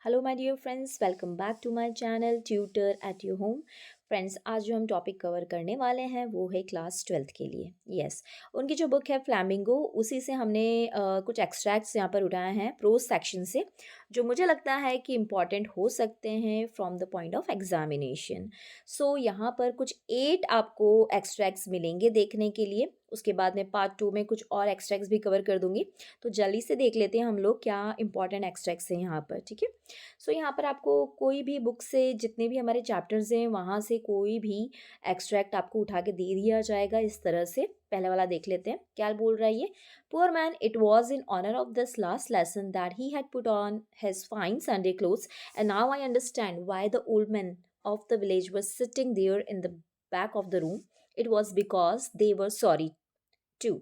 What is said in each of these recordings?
Hello my dear friends, welcome back to my channel tutor at your home. Friends, आज जो हम topic cover करने वाले हैं वो है क्लास 12th के लिए। यस, उनकी जो बुक है फ्लैमिंगो, उसी से हमने कुछ एक्सट्रैक्ट्स यहाँ पर उठाए हैं प्रोज सेक्शन से, जो मुझे लगता है कि इम्पॉर्टेंट हो सकते हैं from the point of examination. So यहाँ पर कुछ 8 आपको एक्सट्रैक्ट्स मिलेंगे देखने के लिए। उसके बाद में पार्ट 2 में कुछ और एक्सट्रैक्ट्स भी कवर कर दूंगी। तो जल्दी से देख लेते हैं हम लोग क्या इंपॉर्टेंट एक्सट्रैक्ट्स हैं यहाँ पर, ठीक है। सो यहाँ पर आपको कोई भी बुक से, जितने भी हमारे चैप्टर्स हैं वहाँ से कोई भी एक्सट्रैक्ट आपको उठा के दे दिया जाएगा इस तरह से। पहले वाला देख लेते हैं क्या बोल रहा है ये। Poor man, it was in honour of this last lesson that he had put on his fine Sunday clothes and now I understand why the old man of the village was sitting there in the back of the room. It was because they were sorry too.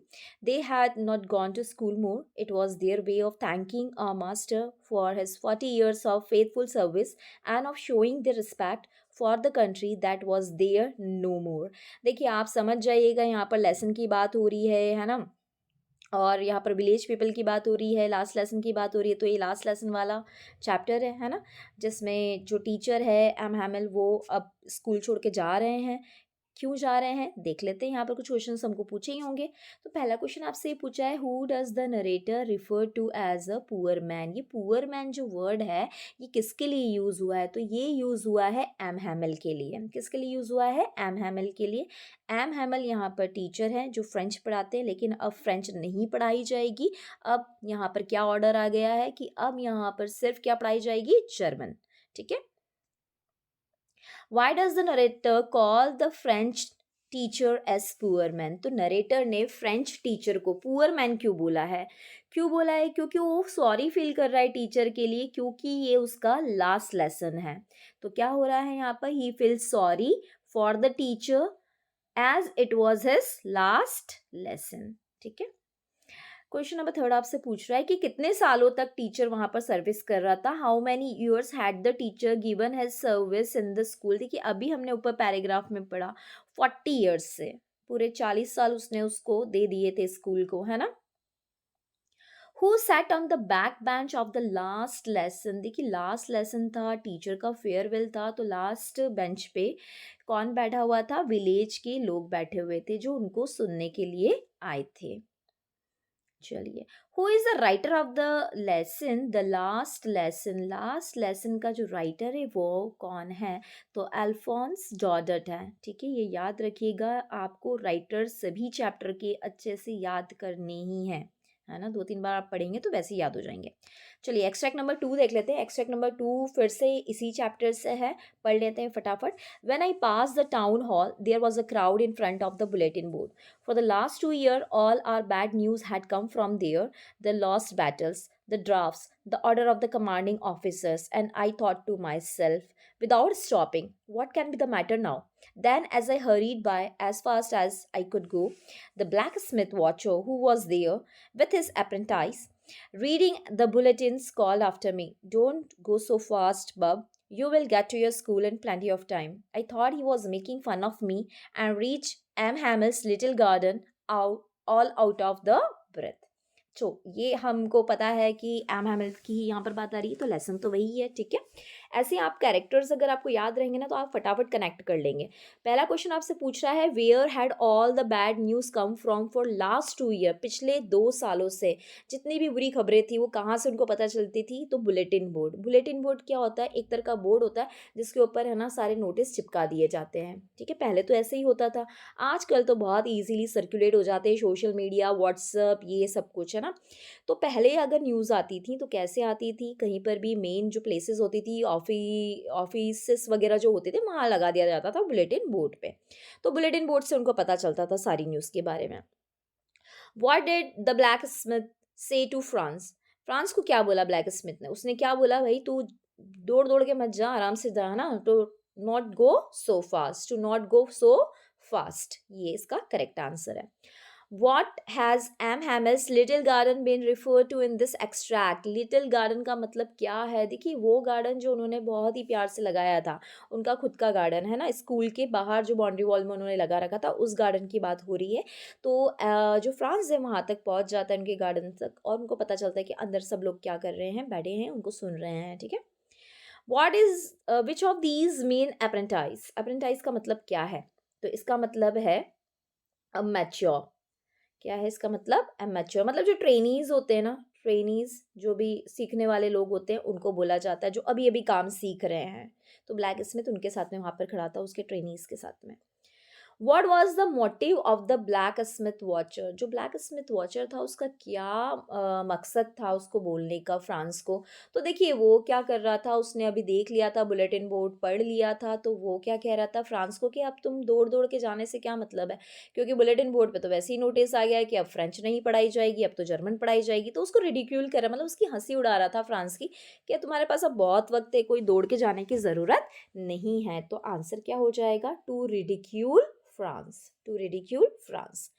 They had not gone to school more. It was their way of thanking our master for his 40 years of faithful service and of showing their respect for the country that was there no more. देखिए, आप समझ जाइएगा, यहाँ पर lesson की बात हो रही है ना। और यहाँ पर विलेज पीपल की बात हो रही है, लास्ट लेसन की बात हो रही है। तो ये लास्ट लेसन वाला चैप्टर है ना, जिसमें जो टीचर है एम हैमिल, वो अब स्कूल छोड़ के जा रहे हैं। क्यों जा रहे हैं देख लेते हैं। यहाँ पर कुछ क्वेश्चंस हमको पूछे ही होंगे। तो पहला क्वेश्चन आपसे ये पूछा है, who does the narrator refer to as a poor man. ये पुअर मैन जो वर्ड है ये किसके लिए यूज़ हुआ है? तो ये यूज़ हुआ है एम हैमिल के लिए। किसके लिए यूज़ हुआ है? एम हैमिल के लिए। एम हैमिल यहाँ पर टीचर हैं जो फ्रेंच पढ़ाते हैं, लेकिन अब फ्रेंच नहीं पढ़ाई जाएगी। अब यहाँ पर क्या ऑर्डर आ गया है कि अब यहाँ पर सिर्फ क्या पढ़ाई जाएगी? जर्मन, ठीक है। Why does the narrator call the French teacher S poor man? तो नरेटर ने फ्रेंच टीचर को पुअर मैन क्यों बोला है? क्यों बोला है? क्योंकि वो सॉरी फील कर रहा है टीचर के लिए, क्योंकि ये उसका लास्ट लेसन है। तो क्या हो रहा है यहाँ पर? He feel sorry for the teacher as it was his last lesson, ठीक है। क्वेश्चन नंबर 3 आपसे पूछ रहा है कि कितने सालों तक टीचर वहां पर सर्विस कर रहा था। How many years had the teacher given his service in the school. देखिए, अभी हमने ऊपर पैराग्राफ में पढ़ा 40 ईयर्स से, पूरे 40 साल उसने उसको दे दिए थे स्कूल को, है ना। Who sat on the back bench of the last lesson. देखिए, लास्ट लेसन था, टीचर का फेयरवेल था, तो लास्ट बेंच पे कौन बैठा हुआ था? विलेज के लोग बैठे हुए थे जो उनको सुनने के लिए आए थे। चलिए, who is the writer of the lesson, the last lesson. Last lesson का जो राइटर है वो कौन है? तो अल्फोंस जॉर्डट है, ठीक है। ये याद रखिएगा, आपको राइटर सभी चैप्टर के अच्छे से याद करने ही है ना। 2-3 बार आप पढ़ेंगे तो वैसे ही याद हो जाएंगे। चलिए, एक्सट्रैक्ट नंबर 2 देख लेते हैं। एक्सट्रैक्ट नंबर 2 फिर से इसी चैप्टर से है, पढ़ लेते हैं फटाफट। When I pass the town hall there was a crowd in front of the bulletin board. For the last 2 years, all our bad news had come from there, the lost battles, the drafts, the order of the commanding officers, and I thought to myself, without stopping, what can be the matter now? Then, as I hurried by as fast as I could go, the blacksmith watcher who was there with his apprentice, reading the bulletins, called after me, don't go so fast, bub. You will get to your school in plenty of time. I thought he was making fun of me and reached M. Hamill's little garden out all out of the breath. तो ये हमको पता है कि M हैमिल की ही यहाँ पर बात आ रही है, तो लेसन तो वही है, ठीक है। ऐसे आप कैरेक्टर्स अगर आपको याद रहेंगे ना तो आप फटाफट कनेक्ट कर लेंगे। पहला क्वेश्चन आपसे पूछ रहा है, where had all the bad news come from for last 2 year. पिछले 2 सालों से जितनी भी बुरी खबरें थी वो कहाँ से उनको पता चलती थी? तो बुलेटिन बोर्ड। बुलेटिन बोर्ड क्या होता है? एक तरह का बोर्ड होता है जिसके ऊपर है ना सारे नोटिस चिपका दिए जाते हैं, ठीक है। पहले तो ऐसे ही होता था, आजकल तो बहुत ईजिली सर्कुलेट हो जाते हैं, सोशल मीडिया, व्हाट्सअप, ये सब कुछ, है ना। तो पहले अगर न्यूज़ आती थी तो कैसे आती थी? कहीं पर भी मेन जो प्लेसेस होती थी, ऑफिसेस वगैरह जो होते थे, वहाँ लगा दिया जाता था बुलेटिन बोर्ड पे। तो बुलेटिन बोर्ड से उनको पता चलता था सारी न्यूज़ के बारे में। What did the black Smith से टू फ्रांस। फ्रांस को क्या बोला ब्लैक स्मिथ ने? उसने क्या बोला? भाई तू दौड़ दौड़ के मत जा, आराम से जा ना। To not go so fast, to not go so fast, ये इसका करेक्ट आंसर है। What has M. Hamill's little garden been referred to in this extract? Little garden का मतलब क्या है? देखिए, वो गार्डन जो उन्होंने बहुत ही प्यार से लगाया था, उनका खुद का गार्डन है ना, स्कूल के बाहर जो बाउंड्री वॉल में उन्होंने लगा रखा था, उस गार्डन की बात हो रही है। तो जो फ्रांस है वहाँ तक पहुँच जाता है उनके गार्डन तक, और उनको पता चलता है कि अंदर सब लोग क्या कर रहे हैं, बैठे हैं, उनको सुन रहे हैं, ठीक है। What is which of these mean apprentice, apprentice का मतलब क्या है? तो इसका मतलब है मैच्योर। क्या है इसका मतलब? मैच्योर मतलब जो ट्रेनीज होते हैं ना, ट्रेनीज जो भी सीखने वाले लोग होते हैं उनको बोला जाता है, जो अभी अभी काम सीख रहे हैं। तो ब्लैक स्मिथ उनके साथ में वहां पर खड़ा था, उसके ट्रेनीज के साथ में। What was the motive of the blacksmith watcher? जो blacksmith watcher था उसका क्या मकसद था उसको बोलने का फ्रांस को? तो देखिए वो क्या कर रहा था, उसने अभी देख लिया था, बुलेटिन बोर्ड पढ़ लिया था, तो वो क्या कह रहा था फ्रांस को कि अब तुम दौड़ दौड़ के जाने से क्या मतलब है, क्योंकि बुलेटिन बोर्ड पे तो वैसे ही नोटिस आ गया है कि अब फ्रेंच नहीं पढ़ाई जाएगी, अब तो जर्मन पढ़ाई जाएगी। तो उसको रिडिक्यूल कर रहा, मतलब उसकी हंसी उड़ा रहा था फ्रांस की, कि तुम्हारे पास अब बहुत वक्त है, कोई दौड़ के जाने की ज़रूरत नहीं है। तो आंसर क्या हो जाएगा? To ridicule France, to ridicule France.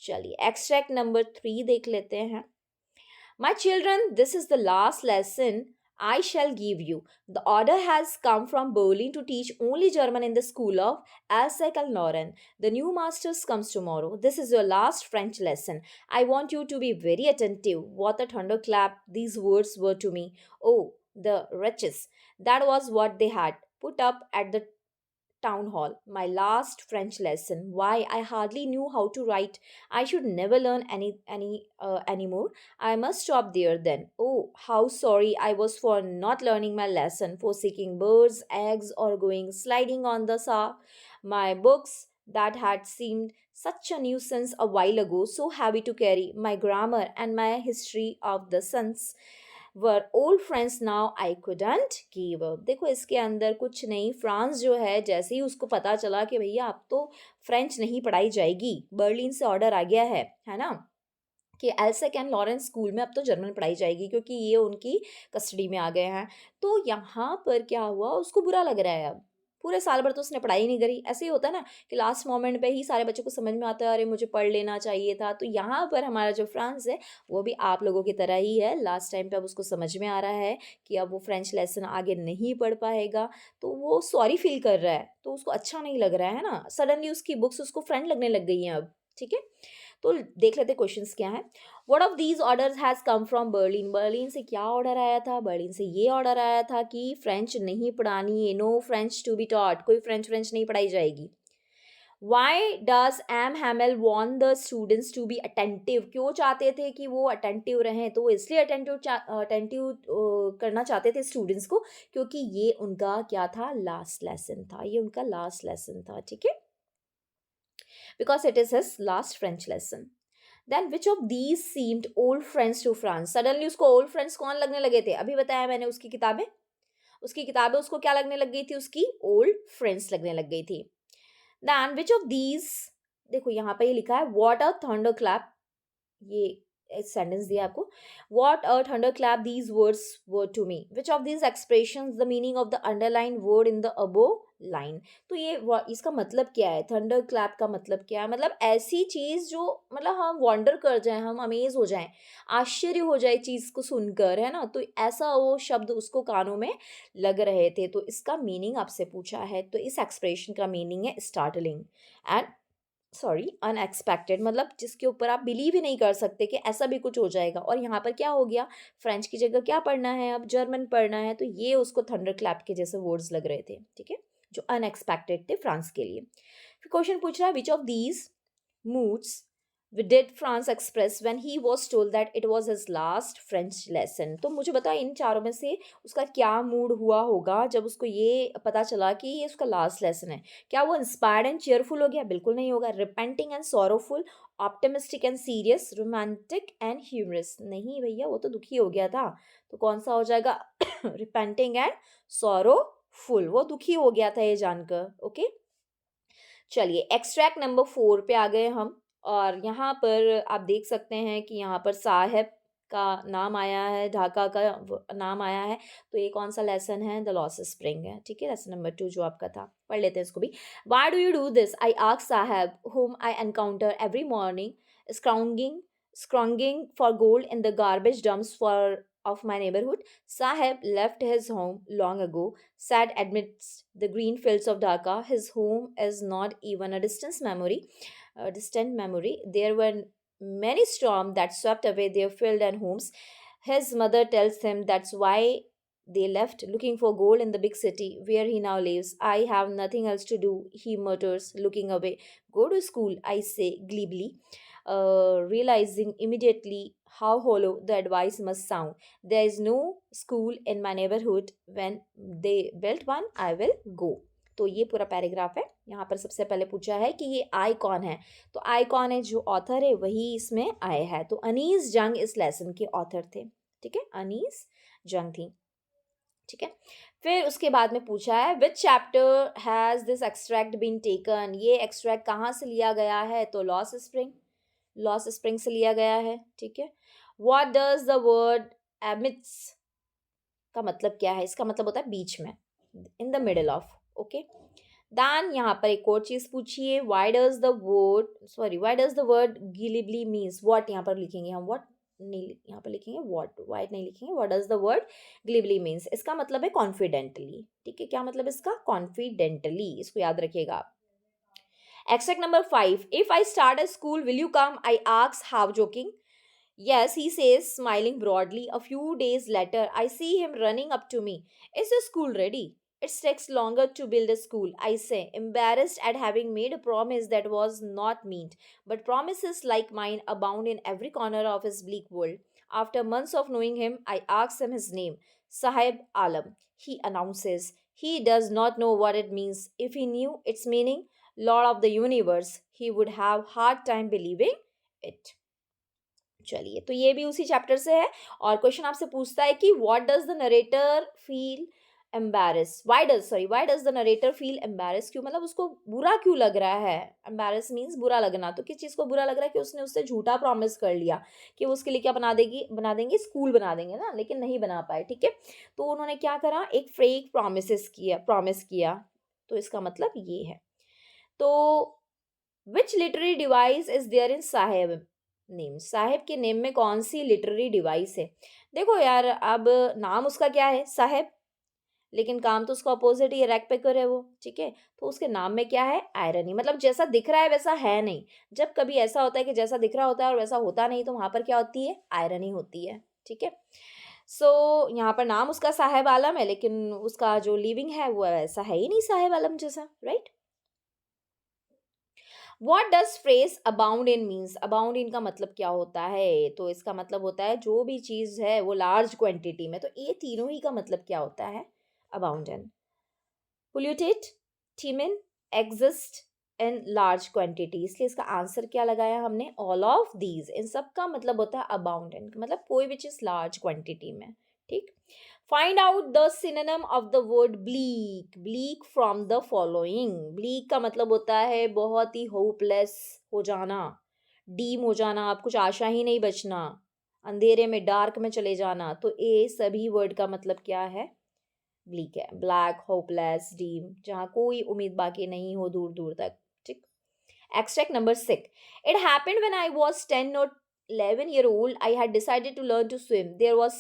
चलिए एक्सट्रैक्ट नंबर 3 देख लेते हैं। My children, this is the last lesson I shall give you. The order has come from Berlin to teach only German in the school of Alsace and Lorraine. The new masters comes tomorrow. This is your last French lesson. I want you to be very attentive. What a thunderclap these words were to me. Oh, the wretches. That was what they had put up at the town hall. My last French lesson. Why, I hardly knew how to write. I should never learn anymore. I must stop there then. Oh, how sorry I was for not learning my lesson, for seeking birds, eggs, or going sliding on the saw. My books that had seemed such a nuisance a while ago, so heavy to carry, my grammar and my history of the suns were old friends now I couldn't give up. देखो इसके अंदर कुछ नहीं, France जो है जैसे ही उसको पता चला कि भैया अब तो फ्रेंच नहीं पढ़ाई जाएगी, बर्लिन से ऑर्डर आ गया है ना, कि एल्सेक एंड लॉरेंस स्कूल में अब तो जर्मन पढ़ाई जाएगी क्योंकि ये उनकी कस्टडी में आ गए हैं। तो यहाँ पर क्या हुआ, उसको बुरा लग रहा है। अब पूरे साल भर तो उसने पढ़ाई नहीं करी। ऐसे ही होता है ना कि लास्ट मोमेंट पे ही सारे बच्चों को समझ में आता है, अरे मुझे पढ़ लेना चाहिए था। तो यहाँ पर हमारा जो फ्रांस है वो भी आप लोगों की तरह ही है। लास्ट टाइम पे अब उसको समझ में आ रहा है कि अब वो फ्रेंच लेसन आगे नहीं पढ़ पाएगा, तो वो सॉरी फील कर रहा है, तो उसको अच्छा नहीं लग रहा है ना। सडनली उसकी बुक्स उसको फ्रेंड लगने लग गई हैं अब। ठीक है, तो देख लेते क्वेश्चंस क्या है। What of these orders has come from Berlin? Berlin से क्या ऑर्डर आया था? बर्लिन से ये ऑर्डर आया था कि फ्रेंच नहीं पढ़ानी है, no French to be taught, कोई फ्रेंच नहीं पढ़ाई जाएगी। Why does M Hamel want the students to be attentive? क्यों चाहते थे कि वो अटेंटिव रहें? तो वो इसलिए अटेंटिव करना चाहते थे स्टूडेंट्स को क्योंकि ये उनका क्या था, लास्ट लेसन था, ये उनका लास्ट लेसन था। ठीक है, because it is his last French lesson. Then which of these seemed old friends to France? Suddenly उसको old friends कौन लगने लगे थे? अभी बताया मैंने, उसकी किताबें उसको क्या लगने लग गई थी? उसकी old friends लगने लग गई थी। Then which of these, देखो यहाँ पे ये लिखा है what a thunderclap, ये एक सेंटेंस दिया आपको, what a thunderclap these words were to me. Which of these expressions the meaning of the underlined word in the above line? तो ये इसका मतलब क्या है? थंडर क्लैप का मतलब क्या है? मतलब ऐसी चीज जो, मतलब हम वॉन्डर कर जाएं, हम अमेज हो जाएं, आश्चर्य हो जाए चीज को सुनकर, है ना। तो ऐसा वो शब्द उसको कानों में लग रहे थे। तो इसका मीनिंग आपसे पूछा है, तो इस एक्सप्रेशन का मीनिंग है स्टार्टलिंग एंड अनएक्सपेक्टेड, मतलब जिसके ऊपर आप बिलीव ही नहीं कर सकते कि ऐसा भी कुछ हो जाएगा। और यहाँ पर क्या हो गया, फ्रेंच की जगह क्या पढ़ना है, अब जर्मन पढ़ना है, तो ये उसको थंडर क्लैप के जैसे वर्ड्स लग रहे थे। ठीक है, जो अनएक्सपेक्टेड थे फ्रांस के लिए। फिर क्वेश्चन पूछ रहा है which of these moods did France express when he was told that it was his last French lesson? तो मुझे बताओ इन चारों में से उसका क्या मूड हुआ होगा जब उसको ये पता चला कि ये उसका लास्ट लेसन है? क्या वो इंस्पायर्ड एंड चेयरफुल हो गया? बिल्कुल नहीं होगा। Repenting and sorrowful, optimistic and serious, romantic and humorous? नहीं भैया, वो तो दुखी हो गया था। तो कौन सा हो जाएगा? रिपेंटिंग एंड सॉरोफुल, वो दुखी हो गया था ये जानकर। ओके, चलिए एक्सट्रैक्ट नंबर 4 पे आ गए हम। और यहाँ पर आप देख सकते हैं कि यहाँ पर साहेब का नाम आया है, ढाका का नाम आया है। तो ये कौन सा लेसन है? द लॉस स्प्रिंग है। ठीक है, लेसन नंबर 2 जो आपका था, पढ़ लेते हैं इसको भी। Why do you do this? I ask Saheb whom I encounter every morning scrounging scrounging for gold in the garbage dumps for of my neighborhood. Saheb left his home long ago, sat amidst the green fields of Dhaka. His home is not even a distant memory. There were many storms that swept away their field and homes. His mother tells him that's why They left looking for gold in the big city where he now lives. I have nothing else to do, he mutters, looking away. Go to school, I say glibly, realizing immediately how hollow the advice must sound. There is no school in my neighborhood. When they built one, I will go. तो ये पूरा paragraph है। यहाँ पर सबसे पहले पूछा है कि ये आई कौन है, तो आई कौन है, जो ऑथर है वही इसमें आए है। तो अनीस जंग इस लेसन के ऑथर थे, ठीक है, अनीस जंग थी, ठीक है। फिर उसके बाद में पूछा है which chapter has this extract been taken, ये एक्सट्रैक्ट कहाँ से लिया गया है, तो लॉस स्प्रिंग, लॉस स्प्रिंग से लिया गया है, ठीक है। What does the word emits का मतलब क्या है, इसका मतलब होता है बीच में, in the middle of, okay. Then यहाँ पर एक और चीज पूछिए, why does the word glibly means, what यहाँ पर लिखेंगे हम, व्हाट नहीं, यहाँ पर लिखेंगे व्हाट, व्हाइट नहीं लिखेंगे, what does the word glibly means, इसका मतलब है कॉन्फिडेंटली, ठीक है। क्या मतलब इसका, कॉन्फिडेंटली, इसको याद रखिएगा आप। Extract number 5. If I start a school, will you come? I ask, half joking. Yes, he says, smiling broadly. A few days later, I see him running up to me. Is the school ready? It takes longer to build a school, I say, embarrassed at having made a promise that was not meant. But promises like mine abound in every corner of his bleak world. After months of knowing him, I ask him his name. Sahib Alam. He announces. He does not know what it means. If he knew its meaning, Lord of the universe, he would have hard time believing it. चलिए, तो ये भी उसी chapter से है। और question आपसे पूछता है कि what does the narrator feel embarrass, why does the narrator feel embarrass, क्यों, मतलब उसको बुरा क्यों लग रहा है, एम्बैरेस मीन्स बुरा लगना, तो किस चीज़ को बुरा लग रहा है, कि उसने उससे झूठा प्रॉमिस कर लिया कि वो उसके लिए क्या बना देंगे, स्कूल बना देंगे ना, लेकिन नहीं बना पाए, ठीक है। तो उन्होंने क्या करा, एक फेक प्रॉमिस किया, तो इसका मतलब ये है। तो which literary device is there in Saheb name, Saheb के नेम में कौन सी लिटरेरी डिवाइस है। देखो यार, अब नाम उसका क्या है, साहेब, लेकिन काम तो उसका अपोजिट ही है, रैक पैकर है वो, ठीक है। तो उसके नाम में क्या है, आयरनी, मतलब जैसा दिख रहा है वैसा है नहीं। जब कभी ऐसा होता है कि जैसा दिख रहा होता है और वैसा होता नहीं, तो वहां पर क्या होती है, आयरनी होती है, ठीक है। सो यहाँ पर नाम उसका साहेब आलम है, लेकिन उसका जो लिविंग है वो ऐसा है ही नहीं साहेब आलम जैसा, right. What does phrase abound in means, abound in का मतलब क्या होता है, तो इसका मतलब होता है जो भी चीज़ है वो लार्ज क्वांटिटी में, तो ये तीनों ही का मतलब क्या होता है, abound in. Polluted, teeming, exist in large quantity, इसलिए इसका आंसर क्या लगाया हमने, ऑल ऑफ दीज, इन सब का मतलब होता है अबाउंड इन, मतलब कोई भी चीज़ लार्ज क्वांटिटी में, ठीक। Find out the synonym of the word bleak, bleak from the following, bleak का मतलब होता है बहुत ही होपलेस हो जाना, डीम हो जाना, आप कुछ आशा ही नहीं बचना, अंधेरे में, डार्क में चले जाना, तो ये सभी वर्ड का मतलब क्या है, ब्लीक है। ब्लैक, होपलेस, डीम, जहाँ कोई उम्मीद बाकी नहीं हो दूर दूर तक, ठीक। Extract number 6. It happened when I was 10 or 11 year old. I had decided to learn to swim. There was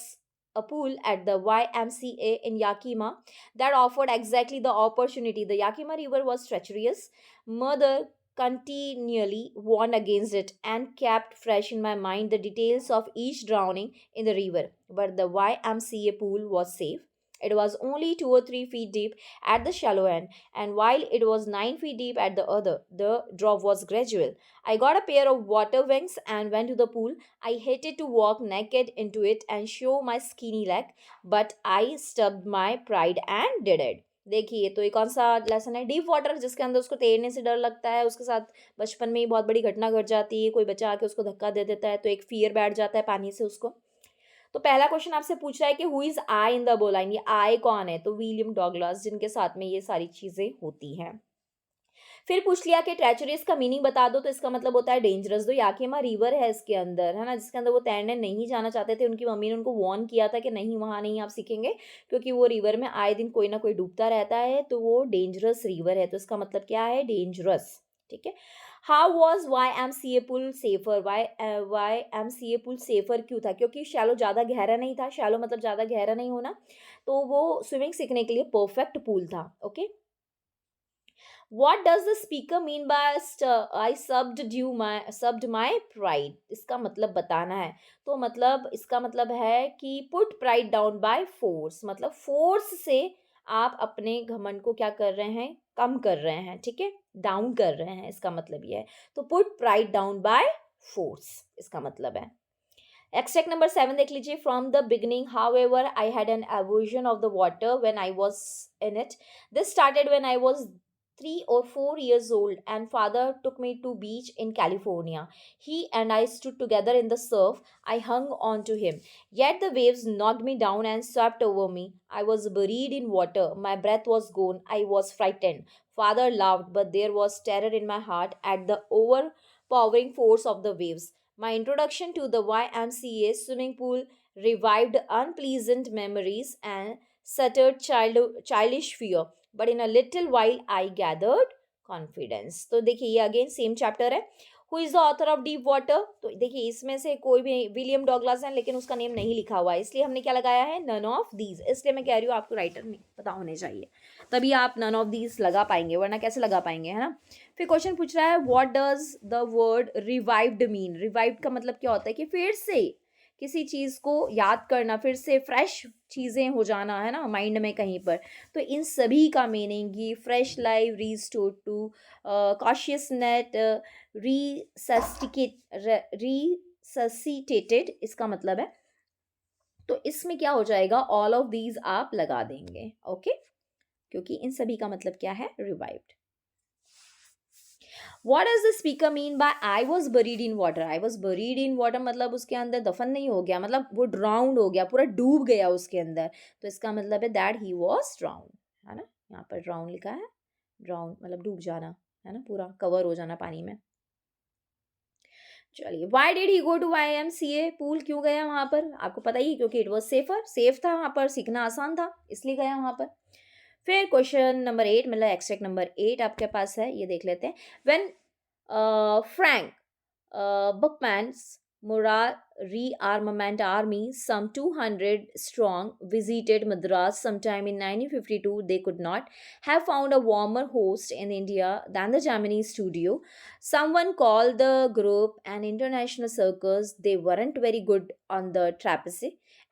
a pool at the YMCA in Yakima that offered exactly the opportunity. The Yakima River was treacherous. Mother continually warned against it and kept fresh in my mind the details of each drowning in the river. But the YMCA pool was safe. It was only 2 or 3 feet deep at the shallow end, and while it was 9 feet deep at the other, the drop was gradual. I got a pair of water wings and went to the pool. I hated to walk naked into it and show my skinny leg, but I stubbed my pride and did it. देखिए, तो ये कौन सा lesson है, deep water, जिसके अंदर उसको तैरने से डर लगता है, उसके साथ बचपन में ही बहुत बड़ी घटना घट जाती है, कोई बच्चा आके उसको धक्का दे देता है, तो एक फियर बैठ जाता है पानी से उसको। तो पहला क्वेश्चन आपसे पूछ रहा है कि who is I in the bowline, ये आई कौन है, तो विलियम डॉगलास, जिनके साथ में ये सारी चीजें होती हैं। फिर पूछ लिया कि ट्रेचरस का मीनिंग बता दो, तो इसका मतलब होता है डेंजरस। दो याकीमा रिवर है इसके अंदर, है ना, जिसके अंदर वो तैरने नहीं जाना चाहते थे, उनकी मम्मी ने उनको वार्न किया था कि नहीं, वहाँ नहीं आप सीखेंगे, क्योंकि वो रिवर में आए दिन कोई ना कोई डूबता रहता है, तो वो डेंजरस रिवर है, तो इसका मतलब क्या है, डेंजरस, ठीक है। How was YMCA pool safer, YMCA pool safer क्यों था, क्योंकि शैलो ज़्यादा गहरा नहीं था, शैलो मतलब ज़्यादा गहरा नहीं होना, तो वो स्विमिंग सीखने के लिए परफेक्ट पूल था, okay. What does the speaker mean by I subbed my pride? इसका मतलब बताना है। तो मतलब इसका मतलब है कि put pride down by force, मतलब force से आप अपने घमंड को क्या कर रहे हैं, कम कर रहे हैं, ठीक है, डाउन कर रहे हैं, इसका मतलब ये है। तो put pride down by force इसका मतलब है। Extract number 7 देख लीजिए. From the beginning, however, I had an aversion of the water when I was in it. This started when I was 3 or 4 years old, and father took me to beach in California. He and I stood together in the surf. I hung on to him. Yet the waves knocked me down and swept over me. I was buried in water. My breath was gone. I was frightened. Father laughed, but there was terror in my heart at the overpowering force of the waves. My introduction to the YMCA swimming pool revived unpleasant memories and shattered childish fear. But in a little while, I gathered confidence. तो देखिए ये again same chapter है. Who is the author of deep water? तो देखिए इसमें से कोई भी विलियम डॉगलास है, लेकिन उसका नेम नहीं लिखा हुआ है, इसलिए हमने क्या लगाया है, नन ऑफ दीज. इसलिए मैं कह रही हूँ आपको राइटर नहीं पता होने चाहिए, तभी आप नन ऑफ दीज लगा पाएंगे, वरना कैसे लगा पाएंगे, है ना. फिर क्वेश्चन पूछ रहा है what does the word revived mean? Revived का मतलब क्या होता है कि फिर से किसी चीज़ को याद करना, फिर से फ्रेश चीज़ें हो जाना, है ना, माइंड में कहीं पर. तो इन सभी का मीनिंग ये फ्रेश लाइव, रीस्टोर टू कॉशियसनेट, रिससिटेटेड इसका मतलब है. तो इसमें क्या हो जाएगा, ऑल ऑफ दीज आप लगा देंगे, ओके, क्योंकि इन सभी का मतलब क्या है, revived. What does the speaker mean by I was buried in water? I was buried in water मतलब उसके अंदर दफन नहीं हो गया, मतलब वो ड्राउंड हो गया, पूरा डूब गया उसके अंदर. तो इसका मतलब है दैट ही वॉज ड्राउंड, है ना. यहाँ पर ड्राउंड लिखा है, ड्राउंड मतलब डूब जाना, है ना, पूरा कवर हो जाना पानी में. चलिए, why did he go to YMCA pool? क्यों गया वहां पर? आपको पता ही, क्योंकि इट वॉज सेफर, सेफ था वहां पर, सीखना आसान था, इसलिए गया वहां पर. फिर क्वेश्चन नंबर 8, मतलब एक्सट्रैक्ट नंबर 8 आपके पास है, ये देख लेते हैं. When Frank Buckman's Murat rearmament army, some 200 strong, visited Madras sometime in 1952. They could not have found a warmer host in India than the Japanese studio. Someone called the group an international circus. They weren't very good on the trapeze,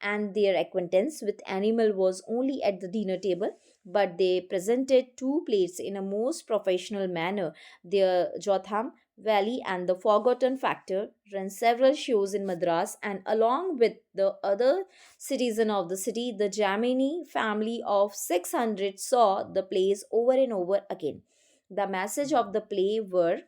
and their acquaintance with animal was only at the dinner table. But they presented two plates in a most professional manner. The Jotham Valley and the Forgotten Factor ran several shows in Madras, and along with the other citizens of the city, the Jamini family of 600 saw the plays over and over again. The message of the play were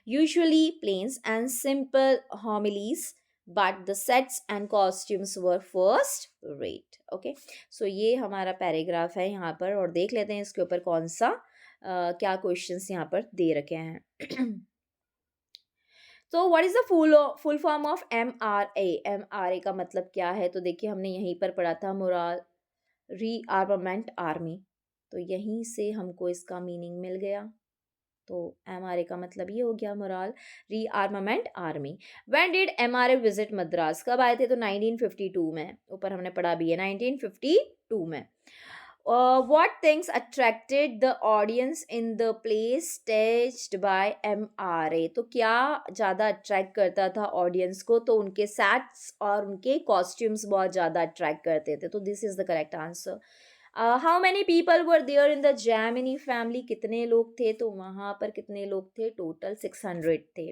usually plain and simple homilies, but the sets and costumes were first rate. Okay, so ये हमारा paragraph है यहाँ पर, और देख लेते हैं इसके ऊपर कौन सा क्या क्वेश्चंस यहाँ पर दे रखे हैं. तो what is the full form of MRA? MRA का मतलब क्या है? तो देखिए हमने यहीं पर पढ़ा था, मोराल रीआर्मामेंट आर्मी. तो यहीं से हमको इसका मीनिंग मिल गया. तो MRA का मतलब ये हो गया, morale rearmament army. When did MRA visit Madras? कब आए थे? तो 1952 में. ऊपर हमने पढ़ा भी है 1952 में. What things attracted the audience in the play staged by MRA? तो क्या ज़्यादा अट्रैक्ट करता था ऑडियंस को? तो उनके सेट्स और उनके कॉस्ट्यूम्स बहुत ज़्यादा अट्रैक्ट करते थे. तो this is the correct answer. How many people were there in the Gemini family? कितने लोग थे? तो वहाँ पर कितने लोग थे? टोटल 600 थे.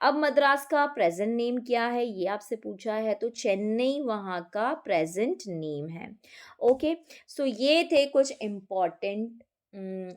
अब मद्रास का प्रेजेंट नेम क्या है, ये आपसे पूछा है. तो चेन्नई वहाँ का प्रेजेंट नेम है. ओके, सो ये थे कुछ इम्पॉर्टेंट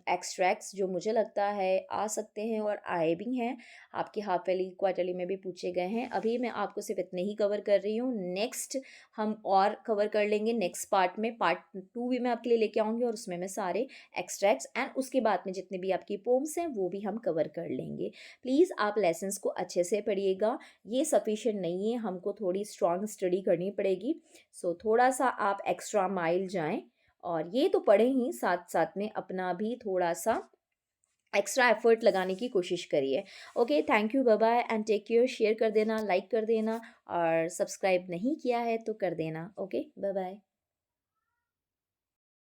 एक्सट्रैक्ट्स जो मुझे लगता है आ सकते हैं और आए भी हैं. आपके हाफ ईयरली क्वार्टरली में भी पूछे गए हैं. अभी मैं आपको सिर्फ इतने ही कवर कर रही हूँ. नेक्स्ट हम और कवर कर लेंगे नेक्स्ट पार्ट में. पार्ट 2 भी मैं आपके लिए लेके आऊँगी, और उसमें मैं सारे एक्सट्रैक्ट्स एंड उसके बाद में जितने भी आपकी पोम्स हैं वो भी हम कवर कर लेंगे. प्लीज़ आप लेसन्स को अच्छे से पढ़िएगा. ये सफिशिएंट नहीं है, हमको थोड़ी स्ट्रॉन्ग स्टडी करनी पड़ेगी. सो थोड़ा सा आप एक्स्ट्रा माइल जाएं, और ये तो पढ़ें ही, साथ साथ में अपना भी थोड़ा सा एक्स्ट्रा एफर्ट लगाने की कोशिश करिए. Okay, thank you, bye bye and take care. Share कर देना, लाइक कर देना, और सब्सक्राइब नहीं किया है तो कर देना. Okay, bye bye.